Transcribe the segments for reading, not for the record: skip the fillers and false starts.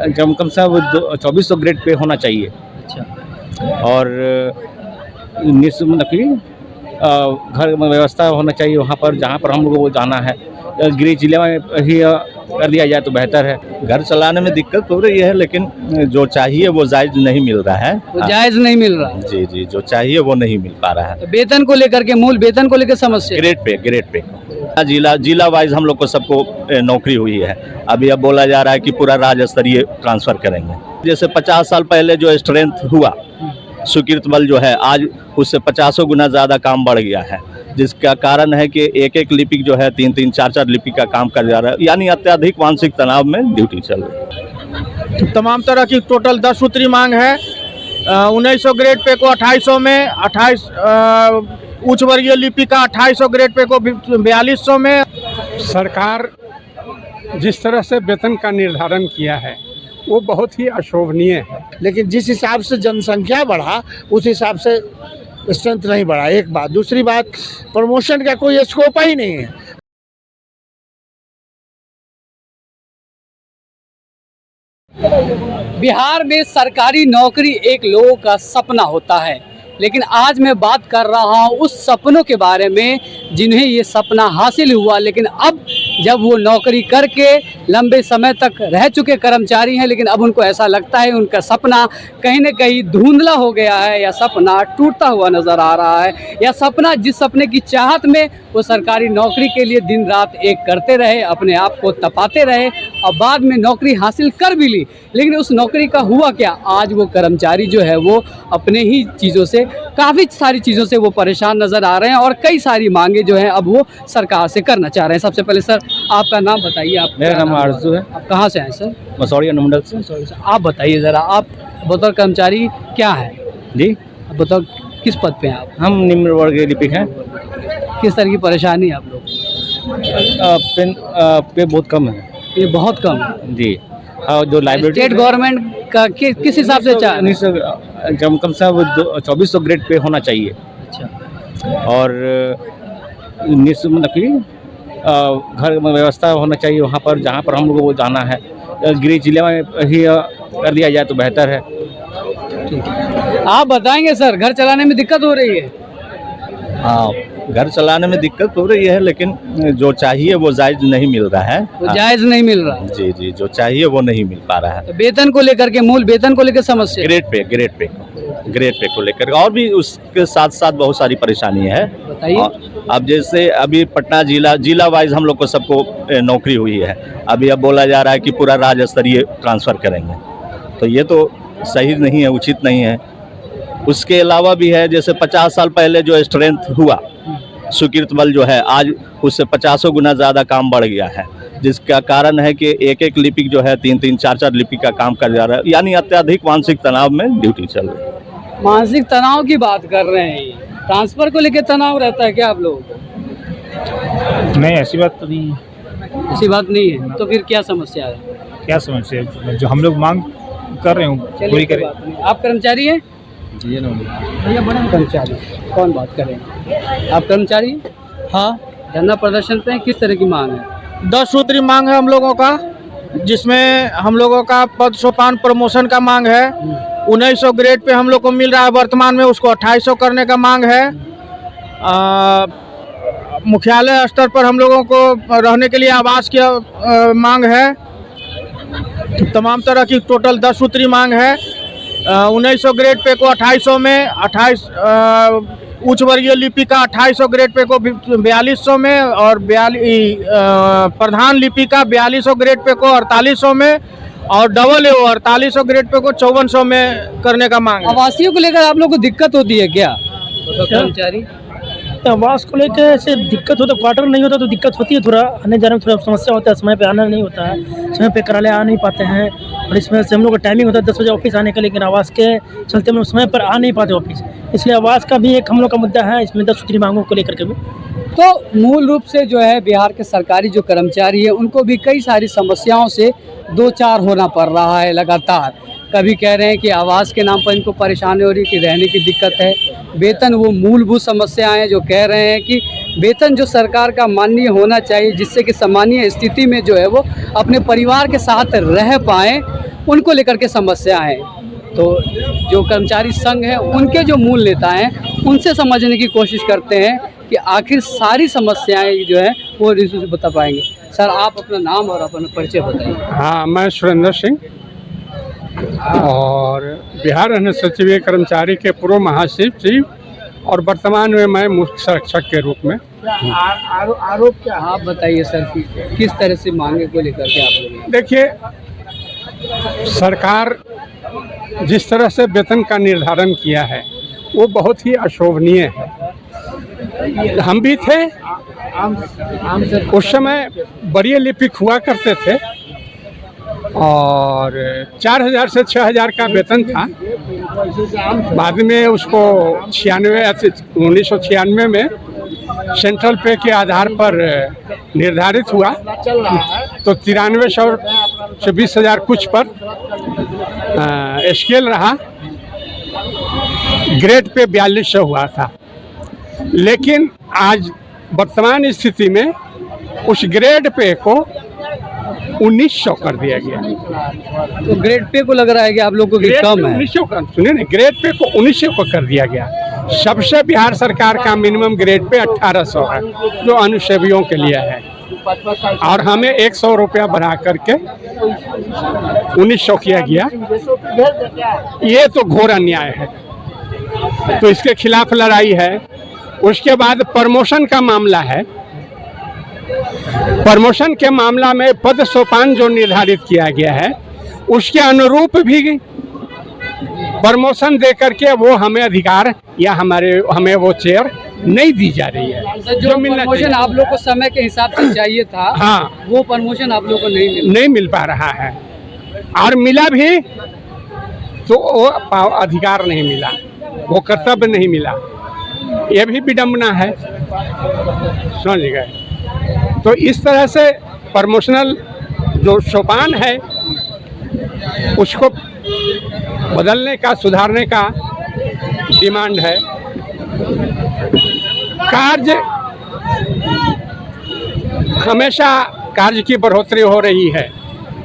कम से कम 2400 grade pay होना चाहिए। अच्छा। और मतलब कि घर में व्यवस्था होना चाहिए वहाँ पर जहाँ पर हम लोगों को जाना है, गृह जिले में ही कर दिया जाए तो बेहतर है। घर चलाने में दिक्कत हो रही है, लेकिन जो चाहिए वो जायज़ नहीं मिल रहा है। वो जायज़ नहीं मिल रहा। जी जी, जो चाहिए वो नहीं मिल पा रहा है। तो वेतन को लेकर के, मूल वेतन को लेकर समस्या। ग्रेड पे जिला वाइज हम लोग को सबको नौकरी हुई है। अभी अब बोला जा रहा है कि पूरा राज्य स्तरीय ट्रांसफ़र करेंगे। जैसे 50 साल पहले जो स्ट्रेंथ हुआ, स्वीकृत बल जो है, आज उससे 50 गुना ज़्यादा काम बढ़ गया है, जिसका कारण है कि एक लिपिक जो है 3-3, 4-4 लिपिक का काम कर जा रहा है, यानी अत्यधिक मानसिक तनाव में ड्यूटी चल रही है। तमाम तरह की टोटल 10 सूत्री मांग है। 1900 ग्रेड पे को 2800 में, 28 उच्च वर्गीय लिपि का 2800 ग्रेड पे को 4200 में। सरकार जिस तरह से वेतन का निर्धारण किया है वो बहुत ही अशोभनीय है, लेकिन जिस हिसाब से जनसंख्या बढ़ा उस हिसाब से स्ट्रेंथ नहीं बढ़ा, एक बात। दूसरी बात, प्रमोशन का कोई स्कोप ही नहीं है। बिहार में सरकारी नौकरी एक लोगों का सपना होता है, लेकिन आज मैं बात कर रहा हूँ उस सपनों के बारे में जिन्हें ये सपना हासिल हुआ, लेकिन अब जब वो नौकरी करके लंबे समय तक रह चुके कर्मचारी हैं, लेकिन अब उनको ऐसा लगता है उनका सपना कहीं न कहीं धुंधला हो गया है, या सपना टूटता हुआ नज़र आ रहा है, या सपना जिस सपने की चाहत में वो सरकारी नौकरी के लिए दिन रात एक करते रहे, अपने आप को तपाते रहे और बाद में नौकरी हासिल कर भी ली, लेकिन उस नौकरी का हुआ क्या? आज वो कर्मचारी जो है वो अपने ही चीज़ों से, काफ़ी सारी चीज़ों से वो परेशान नज़र आ रहे हैं और कई सारी मांगे जो हैं अब वो सरकार से करना चाह रहे हैं। सबसे पहले सर आपका नाम बताइए। आप? मेरा नाम आरजू है। आप कहाँ से हैं सर? मसौड़ी अनुमंडल से। आप बताइए ज़रा, आप बतौर कर्मचारी क्या है जी, बतौर किस पद पे हैं आप? हम निम्न वर्गीय लिपिक हैं। किस तरह की परेशानी है आप लोग? पे बहुत कम है। ये बहुत कम है जी हाँ, जो लाइब्रेरी स्टेट गवर्नमेंट का किस हिसाब से चाह रहे हैं? कम से कम 2400 ग्रेड पे होना चाहिए। अच्छा। और मतलब कि घर में व्यवस्था होना चाहिए वहाँ पर जहाँ पर हम लोगों को जाना है, गृह जिले में ही कर दिया जाए तो बेहतर है। आप बताएंगे सर, घर चलाने में दिक्कत हो रही है? हाँ, घर चलाने में दिक्कत हो रही है, लेकिन जो चाहिए वो जायज़ नहीं मिल रहा है। वो जायज़ नहीं मिल रहा। जी जी, जो चाहिए वो नहीं मिल पा रहा है। तो वेतन को लेकर के, मूल वेतन को लेकर समस्या। ग्रेड पे को लेकर, और भी उसके साथ साथ बहुत सारी परेशानी है। बताइए। अब जैसे अभी पटना जिला वाइज हम लोग को सबको नौकरी हुई है। अभी अब बोला जा रहा है कि पूरा राज्य स्तरीय ट्रांसफ़र करेंगे, तो ये तो सही नहीं है, उचित नहीं है। उसके अलावा भी है, जैसे 50 साल पहले जो स्ट्रेंथ हुआ, स्वीकृत बल जो है, आज उससे 50 गुना ज़्यादा काम बढ़ गया है, जिसका कारण है कि एक लिपिक जो है 3-3, 4-4 लिपिक का काम कर जा रहा है, यानी अत्यधिक मानसिक तनाव में ड्यूटी चल रही है। मानसिक तनाव की बात कर रहे हैं, ट्रांसफर को लेकर तनाव रहता है क्या आप लोगों को? नहीं, ऐसी बात तो नहीं है। ऐसी बात नहीं है, तो फिर क्या समस्या है? क्या समस्या है? जो हम लोग मांग कर रहे हैं पूरी करें। आप कर्मचारी हैं? भैया बड़े कर्मचारी। कौन बात कर रहे हैं? आप कर्मचारी हैं? हाँ, धरना प्रदर्शन पे हैं, किस तरह की मांग है? 10 सूत्री मांग है हम लोगों का, जिसमें हम लोगों का पद सोपान प्रमोशन का मांग है। 1900 ग्रेड पे हम लोग को मिल रहा है वर्तमान में, उसको 2800 करने का मांग है। मुख्यालय स्तर पर हम लोगों को रहने के लिए आवास की मांग है। तमाम तरह की टोटल 10 सूत्री मांग है। 1900 ग्रेड पे को 2800 में, 28 उच्च वर्गीय लिपि का 2800 ग्रेड पे को 4200 में, और प्रधान लिपि का 4200 ग्रेड पे को 4800 में, और डबल 4800 ग्रेड पे को 5400 में करने का मांग है। आवासियों को लेकर आप लोग को दिक्कत होती है क्या? कर्मचारी आवास को लेकर ऐसे दिक्कत होता, क्वार्टर नहीं होता तो दिक्कत होती है, थोड़ा आने जाने में थोड़ा समस्या होता है, समय पे आना नहीं होता है, समय पे कार्यालय आ नहीं पाते हैं, और इसमें से हम लोग का टाइमिंग होता है 10 बजे ऑफिस आने का, लेकिन आवास के चलते हम लोग समय पर आ नहीं पाते ऑफिस, इसलिए आवास का भी एक हम लोग का मुद्दा है इसमें 10 सूत्री मांगों को लेकर के भी। तो मूल रूप से जो है बिहार के सरकारी जो कर्मचारी है उनको भी कई सारी समस्याओं से दो चार होना पड़ रहा है लगातार। कभी कह रहे हैं कि आवास के नाम पर इनको परेशानी हो रही है, कि रहने की दिक्कत है। वेतन वो मूलभूत समस्याएं हैं जो कह रहे हैं कि वेतन जो सरकार का माननीय होना चाहिए, जिससे कि सामान्य स्थिति में जो है वो अपने परिवार के साथ रह पाएँ, उनको लेकर के समस्या है। तो जो कर्मचारी संघ है उनके जो मूल नेता हैं उनसे समझने की कोशिश करते हैं कि आखिर सारी समस्याएं जो है वो ऋषि से बता पाएंगे। सर, आप अपना नाम और अपना परिचय बताइए। हाँ, मैं सुरेंद्र सिंह और बिहार अन्य सचिवीय कर्मचारी के पूर्व महासचिव और वर्तमान में मैं मुख्य संरक्षक के रूप में। आरोप क्या आप बताइए सर कि किस तरह से मांगे को लेकर के आप लोग? देखिए, सरकार जिस तरह से वेतन का निर्धारण किया है वो बहुत ही अशोभनीय है। हम भी थे उस समय, वरीय लिपिक हुआ करते थे और 4,000 से 6,000 का वेतन था। बाद में उसको 1996 में सेंट्रल पे के आधार पर निर्धारित हुआ, तो 9300 से 20,000 कुछ पर स्केल रहा। ग्रेड पे 4200 हुआ था, लेकिन आज वर्तमान स्थिति में उस ग्रेड पे को 1900 कर दिया गया। तो ग्रेड पे को लग रहा है कि आप लोगों को कम है। 1900 का सुनिए ना, ग्रेड पे को 1900 को कर दिया गया। सबसे बिहार सरकार का मिनिमम ग्रेड पे 1800 है जो अनुसेवियों के लिए है, और हमें 100 रुपया बढ़ा करके 1900 किया गया। ये तो घोर अन्याय है, तो इसके खिलाफ लड़ाई है। उसके बाद प्रमोशन का मामला है। प्रमोशन के मामला में पद सोपान जो निर्धारित किया गया है उसके अनुरूप भी प्रमोशन दे करके वो हमें अधिकार या हमें वो चेयर नहीं दी जा रही है। जो प्रमोशन आप लोग को समय के हिसाब से चाहिए था, हाँ, वो प्रमोशन आप लोग को नहीं मिल पा रहा है, और मिला भी तो वो अधिकार नहीं मिला, वो कर्तव्य नहीं मिला। ये भी विडम्बना है, समझ गए। तो इस तरह से प्रमोशनल जो सोपान है उसको बदलने का, सुधारने का डिमांड है। कार्य हमेशा कार्य की बढ़ोतरी हो रही है,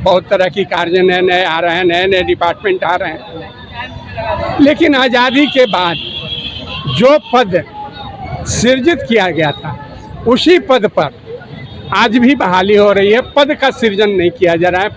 बहुत तरह की कार्य नए नए आ रहे हैं, नए नए डिपार्टमेंट आ रहे हैं, लेकिन आज़ादी के बाद जो पद सृजित किया गया था उसी पद पर आज भी बहाली हो रही है। पद का सृजन नहीं किया जा रहा है,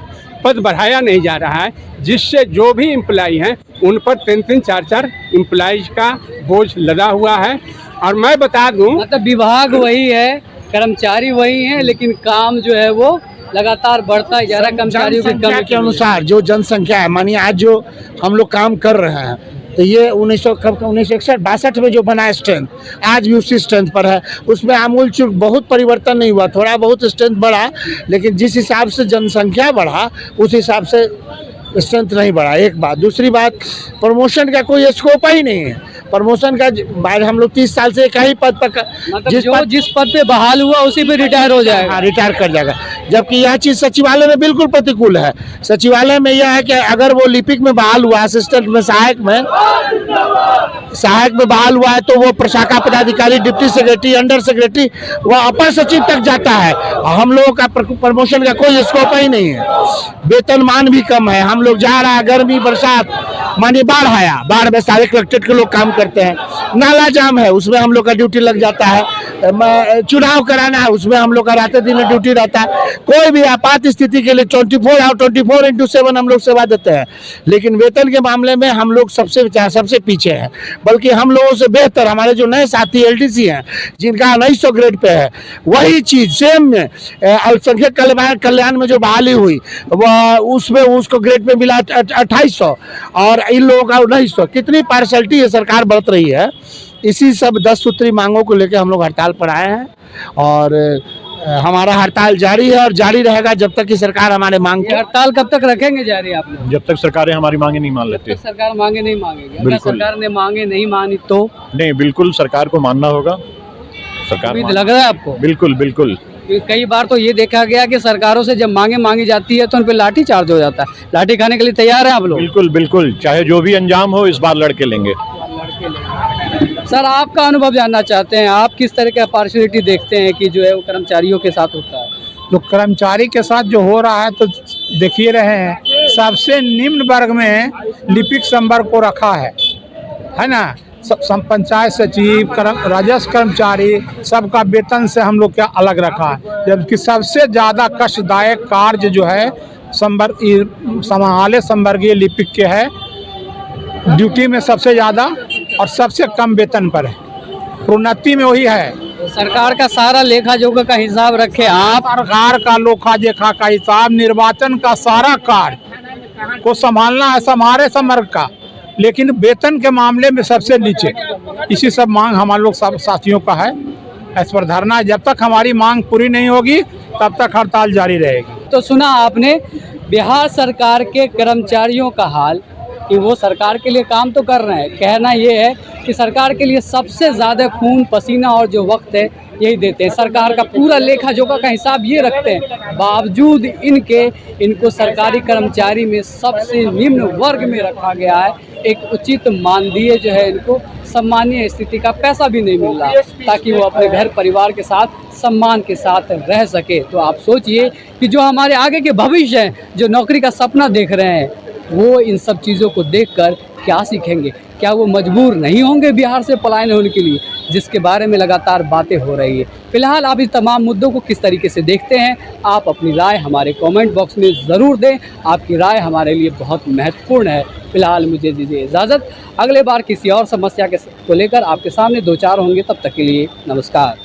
पद बढ़ाया नहीं जा रहा है, जिससे जो भी एम्प्लॉई हैं उन पर 3-3, 4-4 एम्प्लॉइज का बोझ लदा हुआ है। और मैं बता दूं, मतलब विभाग वही है, कर्मचारी वही हैं, लेकिन काम जो है वो लगातार बढ़ता जा रहा है। कर्मचारियों की कमी के अनुसार जो जनसंख्या है, मानिए आज जो हम लोग काम कर रहे हैं, तो ये 1961-62 में जो बना स्ट्रेंथ आज भी उसी स्ट्रेंथ पर है। उसमें आमूल चूक बहुत परिवर्तन नहीं हुआ, थोड़ा बहुत स्ट्रेंथ बढ़ा, लेकिन जिस हिसाब से जनसंख्या बढ़ा उस हिसाब से स्ट्रेंथ नहीं बढ़ा। एक बात। दूसरी बात, प्रमोशन का कोई स्कोप ही नहीं है। प्रमोशन का बाद हम लोग 30 साल से एक ही पद पर, मतलब जिस पद पे बहाल हुआ उसी पे रिटायर हो जाएगा। हाँ, रिटायर कर जाएगा। जबकि यह चीज़ सचिवालय में बिल्कुल प्रतिकूल है। सचिवालय में यह है कि अगर वो लिपिक में बहाल हुआ, असिस्टेंट में, सहायक में बहाल हुआ है, तो वो प्रशाखा पदाधिकारी, डिप्टी सेक्रेटरी, अंडर सेक्रेटरी, वो अपर सचिव तक जाता है। हम लोगों का प्रमोशन का कोई स्कोप ही नहीं है। वेतनमान भी कम है। हम लोग जा रहा है, गर्मी बरसात, मानिए बाढ़ आया, बाढ़ में सारे कलेक्ट्रेट के लोग काम करते हैं। नाला जाम है, उसमें हम लोग का ड्यूटी लग जाता है। चुनाव कराना है, उसमें हम लोग का रात दिन ड्यूटी रहता है। कोई भी आपात स्थिति के लिए 24/7 हम लोग सेवा देते हैं, लेकिन वेतन के मामले में हम लोग सबसे पीछे हैं। बल्कि हम लोगों से बेहतर हमारे जो नए साथी LDC हैं, जिनका 1900 ग्रेड पे है, वही चीज़ सेम अल्पसंख्यक कल्याण में जो बहाली हुई उसमें उसको ग्रेड पे मिला 2800 और इन लोगों का 1900। कितनी पार्शलिटी है सरकार बरत रही है। इसी सब 10 सूत्री मांगों को लेकर हम लोग हड़ताल पर आए हैं, और हमारा हड़ताल जारी है और जारी रहेगा जब तक कि सरकार हमारे मांग को। हड़ताल कब तक रखेंगे जारी आप लोग? जब तक सरकारें हमारी मांगे नहीं मान लेती। सरकार मांगे नहीं मांगेगी। अगर बिल्कुल। सरकार ने मांगे नहीं मानी तो नहीं, बिल्कुल सरकार को मानना होगा। सरकार उम्मीद लग रहा है आपको? बिल्कुल बिल्कुल। कई बार तो ये देखा गया कि सरकारों से जब मांगे मांगी जाती है तो उन पर लाठी चार्ज हो जाता है। लाठी खाने के लिए तैयार है आप लोग? बिल्कुल बिल्कुल, चाहे जो भी अंजाम हो इस बार लड़के लेंगे। सर, आपका अनुभव जानना चाहते हैं, आप किस तरह का पार्शलिटी देखते हैं कि जो है वो कर्मचारियों के साथ होता है? तो कर्मचारी के साथ जो हो रहा है तो देखिए रहे हैं, सबसे निम्न वर्ग में लिपिक संवर्ग को रखा है ना। पंचायत सचिव, राजस्व कर्मचारी, सबका वेतन से हम लोग क्या अलग रखा है। जबकि सबसे ज़्यादा कष्टदायक कार्य जो है समाहले संवर्गीय लिपिक के है, ड्यूटी में सबसे ज़्यादा और सबसे कम वेतन पर है, प्रोन्नति में वही है। सरकार का सारा लेखा जोखा का हिसाब रखे आप? सरकार का लेखा जोखा का हिसाब, निर्वाचन का सारा कार्य को संभालना है हमारे संवर्ग का, लेकिन वेतन के मामले में सबसे नीचे। इसी सब मांग हमारे लोग सब साथियों का है, इस पर धरना है। जब तक हमारी मांग पूरी नहीं होगी तब तक हड़ताल जारी रहेगी। तो सुना आपने बिहार सरकार के कर्मचारियों का हाल कि वो सरकार के लिए काम तो कर रहे हैं, कहना ये है कि सरकार के लिए सबसे ज़्यादा खून पसीना और जो वक्त है यही देते हैं। सरकार का पूरा लेखा जोखा का हिसाब ये रखते हैं, बावजूद इनको सरकारी कर्मचारी में सबसे निम्न वर्ग में रखा गया है। एक उचित मानदेय जो है इनको सम्मानीय स्थिति का पैसा भी नहीं मिल रहा, ताकि वो अपने घर परिवार के साथ सम्मान के साथ रह सके। तो आप सोचिए कि जो हमारे आगे के भविष्य हैं, जो नौकरी का सपना देख रहे हैं, वो इन सब चीज़ों को देखकर क्या सीखेंगे? क्या वो मजबूर नहीं होंगे बिहार से पलायन होने के लिए, जिसके बारे में लगातार बातें हो रही है? फिलहाल आप इस तमाम मुद्दों को किस तरीके से देखते हैं? आप अपनी राय हमारे कमेंट बॉक्स में ज़रूर दें। आपकी राय हमारे लिए बहुत महत्वपूर्ण है। फिलहाल मुझे दीजिए इजाज़त, अगले बार किसी और समस्या को लेकर आपके सामने दो चार होंगे। तब तक के लिए नमस्कार।